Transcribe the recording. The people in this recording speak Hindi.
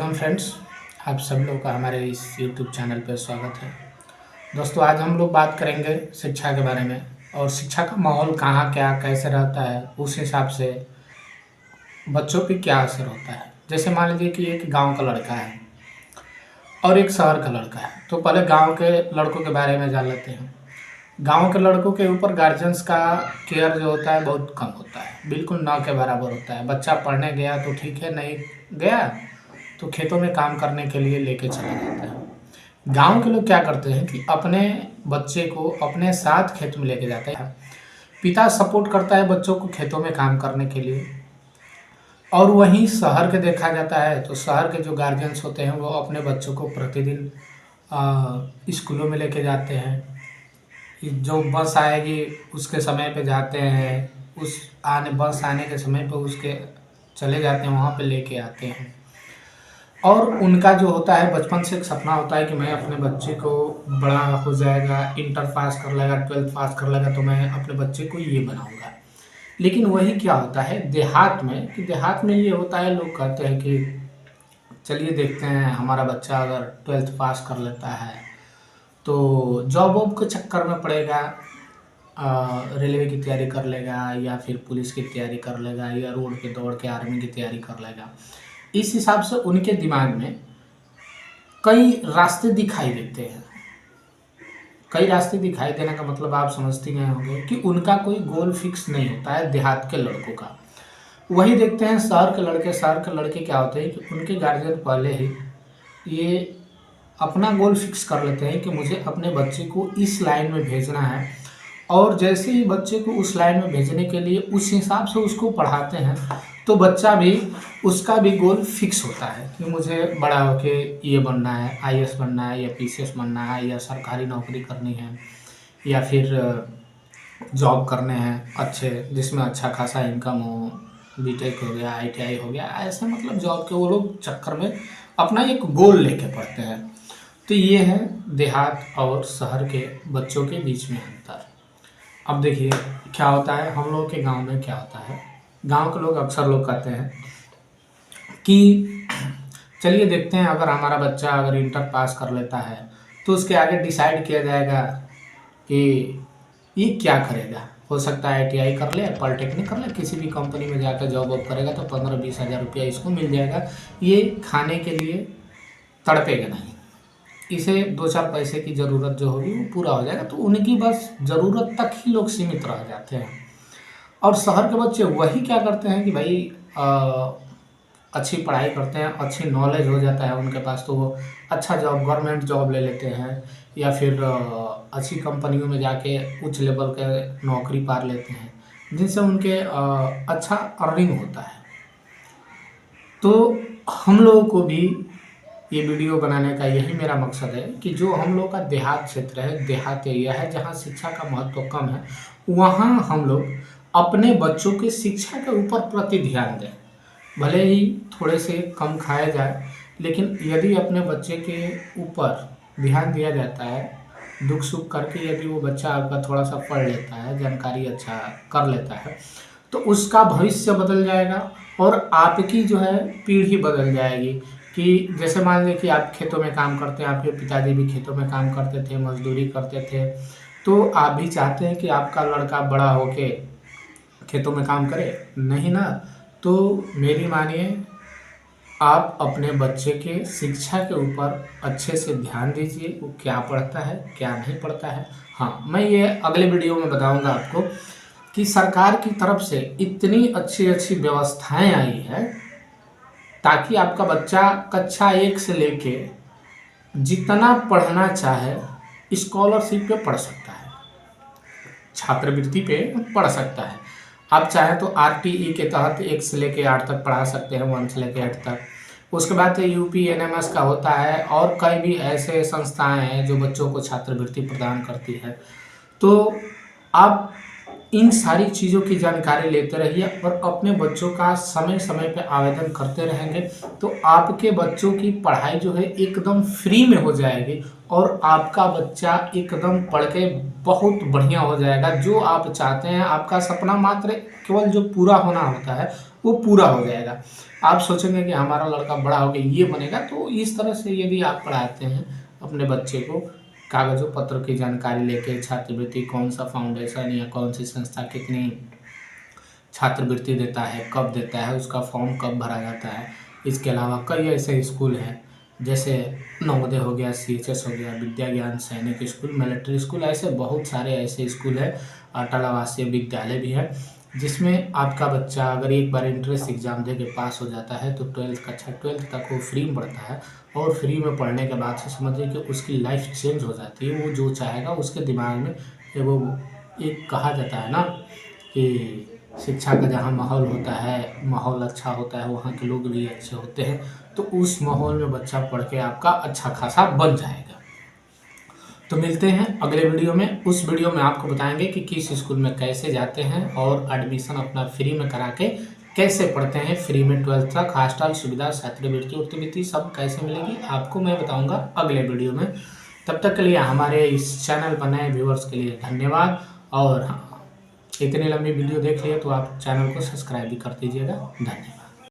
Welcome friends. आप सभी लोग का हमारे इस यूट्यूब चैनल पर स्वागत है। दोस्तों, आज हम लोग बात करेंगे शिक्षा के बारे में और शिक्षा का माहौल कहाँ क्या कैसे रहता है, उस हिसाब से बच्चों पे क्या असर होता है। जैसे मान लीजिए कि एक गांव का लड़का है और एक शहर का लड़का है, तो पहले गांव के लड़कों के बारे में जान लेते हैं। गांव के लड़कों के ऊपर गार्जियंस का केयर जो होता है बहुत कम होता है, बिल्कुल ना के बराबर होता है। बच्चा पढ़ने गया तो ठीक है, नहीं गया तो खेतों में काम करने के लिए लेके चला जाता है। गांव के लोग क्या करते हैं कि अपने बच्चे को अपने साथ खेत में लेके जाते हैं। पिता सपोर्ट करता है बच्चों को खेतों में काम करने के लिए। और वहीं शहर के देखा जाता है तो शहर के जो गार्जियंस होते हैं वो अपने बच्चों को प्रतिदिन स्कूलों में लेके जाते हैं। जो बस आएगी उसके समय पे जाते हैं, उस आने बस आने के समय पे उसके चले जाते हैं, वहाँ पे लेके आते हैं। और उनका जो होता है बचपन से एक सपना होता है कि मैं अपने बच्चे को बड़ा हो जाएगा, इंटर पास कर लेगा, ट्वेल्थ पास कर लेगा, तो मैं अपने बच्चे को ये बनाऊंगा। लेकिन वही क्या होता है देहात में, कि देहात में ये होता है, लोग कहते हैं कि चलिए देखते हैं हमारा बच्चा अगर ट्वेल्थ पास कर लेता है तो जॉब वॉब के चक्कर में पड़ेगा, रेलवे की तैयारी कर लेगा या फिर पुलिस की तैयारी कर लेगा या रोड पे दौड़ के आर्मी की तैयारी कर लेगा। इस हिसाब से उनके दिमाग में कई रास्ते दिखाई देते हैं। कई रास्ते दिखाई देने का मतलब आप समझते गए होंगे कि उनका कोई गोल फिक्स नहीं होता है देहात के लड़कों का। वही देखते हैं शहर के लड़के क्या होते हैं कि उनके गार्जियन पहले ही ये अपना गोल फिक्स कर लेते हैं कि मुझे अपने बच्चे को इस लाइन में भेजना है, और जैसे ही बच्चे को उस लाइन में भेजने के लिए उस हिसाब से उसको पढ़ाते हैं तो बच्चा भी उसका भी गोल फिक्स होता है कि मुझे बड़ा होके ये बनना है, आईएएस बनना है या पीसीएस बनना है या सरकारी नौकरी करनी है या फिर जॉब करने हैं अच्छे जिसमें अच्छा खासा इनकम हो, बीटेक हो गया, आईटीआई हो गया, ऐसे मतलब जॉब के वो लोग चक्कर में अपना एक गोल लेके पढ़ते हैं। तो ये है देहात और शहर के बच्चों के बीच में अंतर। अब देखिए क्या होता है हम लोग के गांव में, क्या होता है गांव के लोग अक्सर लोग कहते हैं कि चलिए देखते हैं अगर हमारा बच्चा अगर इंटर पास कर लेता है तो उसके आगे डिसाइड किया जाएगा कि ये क्या करेगा। हो सकता है आईटीआई कर ले, पॉलिटेक्निक कर ले, किसी भी कंपनी में जाकर जॉब वॉब करेगा तो 15-20 हज़ार रुपया इसको मिल जाएगा। ये खाने के लिए तड़पेगा नहीं, इसे 2-4 पैसे की ज़रूरत जो होगी वो पूरा हो जाएगा। तो उनकी बस ज़रूरत तक ही लोग सीमित रह जाते हैं। और शहर के बच्चे वही क्या करते हैं कि भाई अच्छी पढ़ाई करते हैं, अच्छी नॉलेज हो जाता है उनके पास, तो वो अच्छा जॉब गवर्नमेंट जॉब ले लेते हैं या फिर अच्छी कंपनियों में जाके उच्च लेवल के नौकरी पा लेते हैं जिनसे उनके अच्छा अर्निंग होता है। तो हम लोगों को भी ये वीडियो बनाने का यही मेरा मकसद है कि जो हम लोग का देहात क्षेत्र है, देहात एरिया है जहाँ शिक्षा का महत्व कम है, वहाँ हम लोग अपने बच्चों के शिक्षा के ऊपर प्रति ध्यान दें। भले ही थोड़े से कम खाया जाए, लेकिन यदि अपने बच्चे के ऊपर ध्यान दिया जाता है, दुख सुख करके यदि वो बच्चा आपका थोड़ा सा पढ़ लेता है, जानकारी अच्छा कर लेता है, तो उसका भविष्य बदल जाएगा और आपकी जो है पीढ़ी बदल जाएगी। कि जैसे मान लीजिए कि आप खेतों में काम करते हैं, आपके पिताजी भी खेतों में काम करते थे, मजदूरी करते थे, तो आप भी चाहते हैं कि आपका लड़का बड़ा होके खेतों में काम करे? नहीं ना। तो मेरी मानिए, आप अपने बच्चे के शिक्षा के ऊपर अच्छे से ध्यान दीजिए, वो क्या पढ़ता है क्या नहीं पढ़ता है। हाँ, मैं ये अगले वीडियो में बताऊंगा आपको कि सरकार की तरफ से इतनी अच्छी अच्छी व्यवस्थाएं आई है ताकि आपका बच्चा कक्षा 1 से लेके जितना पढ़ना चाहे स्कॉलरशिप पे पढ़ सकता है, छात्रवृत्ति पे पढ़ सकता है। आप चाहें तो आरटीई के तहत 1 से लेके 8 तक पढ़ा सकते हैं, 1 से लेके 8 तक। उसके बाद यूपी एनएमएस का होता है और कई भी ऐसे संस्थाएं हैं जो बच्चों को छात्रवृत्ति प्रदान करती है। तो आप इन सारी चीज़ों की जानकारी लेते रहिए और अपने बच्चों का समय समय पे आवेदन करते रहेंगे तो आपके बच्चों की पढ़ाई जो है एकदम फ्री में हो जाएगी और आपका बच्चा एकदम पढ़ के बहुत बढ़िया हो जाएगा। जो आप चाहते हैं, आपका सपना मात्र केवल जो पूरा होना होता है, वो पूरा हो जाएगा। आप सोचेंगे कि हमारा लड़का बड़ा हो के ये बनेगा, तो इस तरह से यदि आप पढ़ाते हैं अपने बच्चे को, कागज़ों पत्र की जानकारी लेके छात्रवृत्ति कौन सा फाउंडेशन या कौन सी संस्था कितनी छात्रवृत्ति देता है, कब देता है, उसका फॉर्म कब भरा जाता है। इसके अलावा कई ऐसे स्कूल हैं जैसे नवोदय हो गया, CHS हो गया, विद्या ज्ञान सैनिक स्कूल, मिलिट्री स्कूल, ऐसे बहुत सारे ऐसे स्कूल हैं। अटल आवासीय विद्यालय भी है, जिसमें आपका बच्चा अगर एक बार एंट्रेंस एग्ज़ाम दे के पास हो जाता है तो 12th तक वो फ्री में पढ़ता है। और फ्री में पढ़ने के बाद से समझिए कि उसकी लाइफ चेंज हो जाती है। वो जो चाहेगा उसके दिमाग में वो एक कहा जाता है ना कि शिक्षा का जहाँ माहौल होता है, माहौल अच्छा होता है, वहाँ के लोग भी अच्छे होते हैं, तो उस माहौल में बच्चा पढ़ के आपका अच्छा खासा बन जाएगा। तो मिलते हैं अगले वीडियो में। उस वीडियो में आपको बताएंगे कि किस स्कूल में कैसे जाते हैं और एडमिशन अपना फ्री में करा के कैसे पढ़ते हैं। फ्री में 12th तक हॉस्टल सुविधा, छात्रवृत्ति उर्तिवृत्ति सब कैसे मिलेगी आपको मैं बताऊंगा अगले वीडियो में। तब तक के लिए हमारे इस चैनल पर नए व्यूअर्स के लिए धन्यवाद। और इतनी लंबी वीडियो देख लिए तो आप चैनल को सब्सक्राइब भी कर दीजिएगा। धन्यवाद।